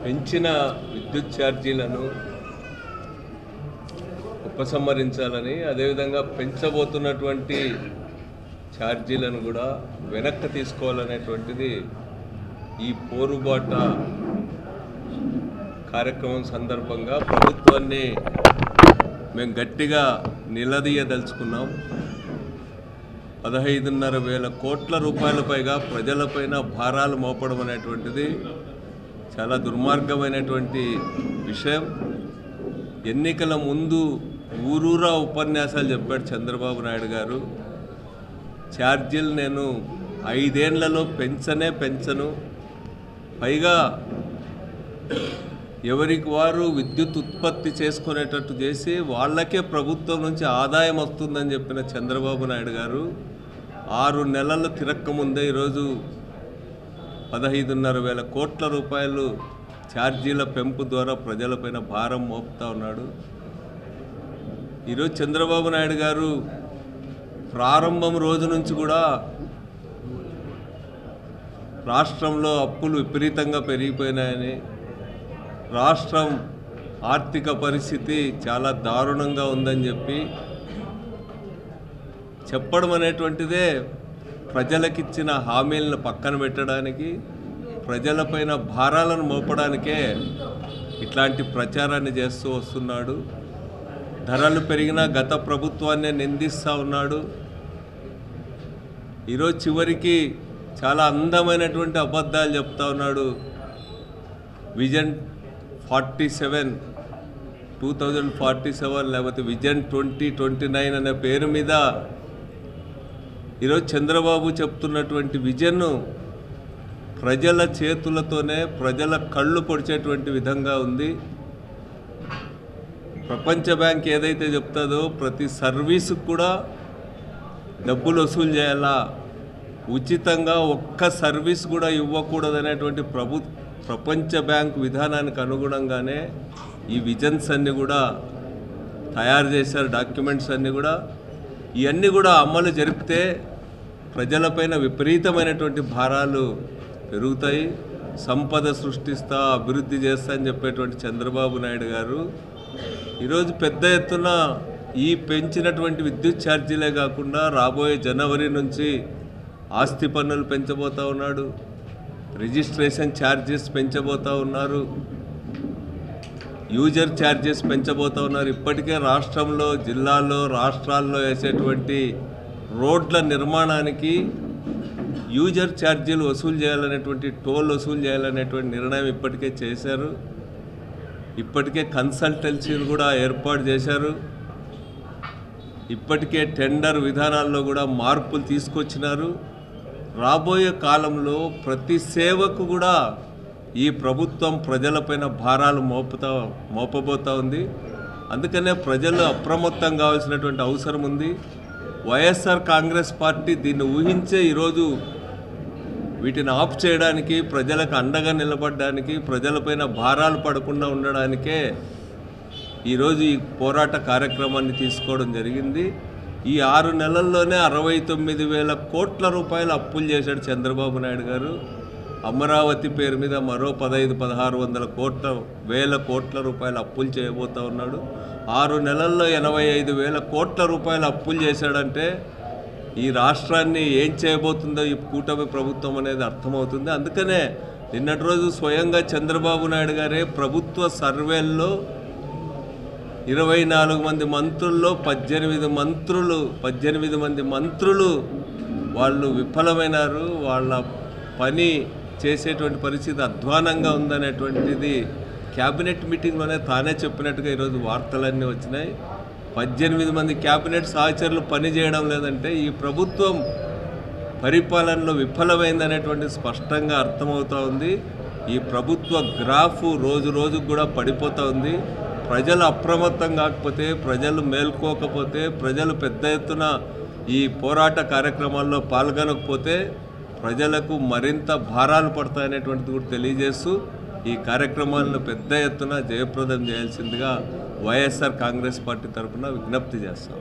పెంచిన విద్యుత్ ఛార్జీలను ఉపసంహరించాలని, అదేవిధంగా పెంచబోతున్నటువంటి ఛార్జీలను కూడా వెనక్కి తీసుకోవాలనేటువంటిది ఈ పోరుబాట కార్యక్రమం సందర్భంగా ప్రభుత్వాన్ని మేము గట్టిగా నిలదీయదలుచుకున్నాం. 15,500 కోట్ల రూపాయల పైగా ప్రజలపైన భారాలు మోపడం అనేటువంటిది చాలా దుర్మార్గమైనటువంటి విషయం. ఎన్నికల ముందు ఊరూరా ఉపన్యాసాలు చెప్పాడు చంద్రబాబు నాయుడు గారు. ఛార్జీలు నేను 5 ఏళ్లలో పెంచను, పైగా ఎవరికి వారు విద్యుత్ ఉత్పత్తి చేసుకునేటట్టు చేసి వాళ్ళకే ప్రభుత్వం నుంచి ఆదాయం వస్తుందని చెప్పిన చంద్రబాబు నాయుడు గారు 6 నెలలు తిరక్కముందే ఈరోజు 15,500 కోట్ల రూపాయలు ఛార్జీల పెంపు ద్వారా ప్రజలపైన భారం మోపుతా ఉన్నాడు. ఈరోజు చంద్రబాబు నాయుడు గారు ప్రారంభం రోజు నుంచి కూడా రాష్ట్రంలో అప్పులు విపరీతంగా పెరిగిపోయినాయని, రాష్ట్రం ఆర్థిక పరిస్థితి చాలా దారుణంగా ఉందని చెప్పడం అనేటువంటిదే ప్రజలకిచ్చిన హామీలను పక్కన పెట్టడానికి, ప్రజలపైన భారాలను మోపడానికే ఇట్లాంటి ప్రచారాన్ని చేస్తూ వస్తున్నాడు. ధరలు పెరిగినా గత ప్రభుత్వాన్నే నిందిస్తూ ఉన్నాడు. ఈరోజు చివరికి చాలా అందమైనటువంటి అబద్ధాలు చెప్తా ఉన్నాడు. విజన్ 2047 లేకపోతే విజన్ 2029 అనే పేరు మీద ఈరోజు చంద్రబాబు చెప్తున్నటువంటి విజన్ను ప్రజల చేతులతోనే ప్రజల కళ్ళు పొడిచేటువంటి విధంగా ఉంది. ప్రపంచ బ్యాంక్ ఏదైతే చెప్తుందో ప్రతి సర్వీసుకు కూడా డబ్బులు వసూలు చేయాలా, ఉచితంగా ఒక్క సర్వీస్ కూడా ఇవ్వకూడదనేటువంటి ప్రపంచ బ్యాంక్ విధానానికి అనుగుణంగానే ఈ విజన్స్ అన్నీ కూడా తయారు చేశారు. డాక్యుమెంట్స్ అన్నీ కూడా ఇవన్నీ కూడా అమలు జరిపితే ప్రజలపైన విపరీతమైనటువంటి భారాలు పెరుగుతాయి, సంపద సృష్టిస్తా, అభివృద్ధి చేస్తా అని చెప్పేటువంటి చంద్రబాబు నాయుడు గారు ఈరోజు పెద్ద ఎత్తున ఈ పెంచినటువంటి విద్యుత్ ఛార్జీలే కాకుండా రాబోయే జనవరి నుంచి ఆస్తి పన్నులు పెంచబోతూ ఉన్నాడు, రిజిస్ట్రేషన్ ఛార్జెస్ పెంచబోతూ ఉన్నారు, యూజర్ ఛార్జెస్ పెంచబోతూ ఉన్నారు. ఇప్పటికే రాష్ట్రంలో, జిల్లాల్లో, రాష్ట్రాల్లో వేసేటువంటి రోడ్ల నిర్మాణానికి యూజర్ ఛార్జీలు వసూలు చేయాలనేటువంటి, టోల్ వసూలు చేయాలనేటువంటి నిర్ణయం ఇప్పటికే చేశారు. ఇప్పటికే కన్సల్టెన్సీలు కూడా ఏర్పాటు చేశారు. ఇప్పటికే టెండర్ విధానాల్లో కూడా మార్పులు తీసుకొచ్చినారు. రాబోయే కాలంలో ప్రతి సేవకు కూడా ఈ ప్రభుత్వం ప్రజలపైన భారాలు మోపబోతూ ఉంది. అందుకనే ప్రజలు అప్రమత్తం కావాల్సినటువంటి అవసరం ఉంది. వైఎస్ఆర్ కాంగ్రెస్ పార్టీ దీన్ని ఊహించే ఈరోజు వీటిని ఆఫ్ చేయడానికి, ప్రజలకు అండగా నిలబడడానికి, ప్రజలపైన భారాలు పడకుండా ఉండడానికే ఈరోజు ఈ పోరాట కార్యక్రమాన్ని తీసుకోవడం జరిగింది. ఈ 6 నెలల్లోనే 69,000 కోట్ల రూపాయలు అప్పులు చేశాడు చంద్రబాబు నాయుడు గారు. అమరావతి పేరు మీద మరో 15,000-16,000 కోట్ల రూపాయలు అప్పులు చేయబోతూ ఉన్నాడు. 6 నెలల్లో 85,000 కోట్ల రూపాయలు అప్పులు చేశాడంటే ఈ రాష్ట్రాన్ని ఏం చేయబోతుందో ఈ కూటమి ప్రభుత్వం అనేది అర్థమవుతుంది. అందుకనే నిన్నటి రోజు స్వయంగా చంద్రబాబు నాయుడు గారే ప్రభుత్వ సర్వేల్లో 24 మంది మంత్రుల్లో 18 మంది మంత్రులు వాళ్ళు విఫలమైనారు, వాళ్ళ పని చేసేటువంటి పరిస్థితి అధ్వానంగా ఉందనేటువంటిది క్యాబినెట్ మీటింగ్లోనే తానే చెప్పినట్టుగా ఈరోజు వార్తలన్నీ వచ్చినాయి. 18 మంది క్యాబినెట్ సహచరులు పని చేయడం లేదంటే ఈ ప్రభుత్వం పరిపాలనలో విఫలమైందనేటువంటి స్పష్టంగా అర్థమవుతూ ఉంది. ఈ ప్రభుత్వ గ్రాఫ్ రోజు రోజుకు కూడా పడిపోతూ ఉంది. ప్రజలు అప్రమత్తం కాకపోతే, ప్రజలు మేల్కోకపోతే, ప్రజలు పెద్ద ఎత్తున ఈ పోరాట కార్యక్రమాల్లో పాల్గొనకపోతే ప్రజలకు మరింత భారాలు పడతాయనేటువంటిది కూడా తెలియజేస్తూ ఈ కార్యక్రమాలను పెద్ద ఎత్తున జయప్రదం చేయాల్సిందిగా వైఎస్ఆర్ కాంగ్రెస్ పార్టీ తరఫున విజ్ఞప్తి చేస్తాం.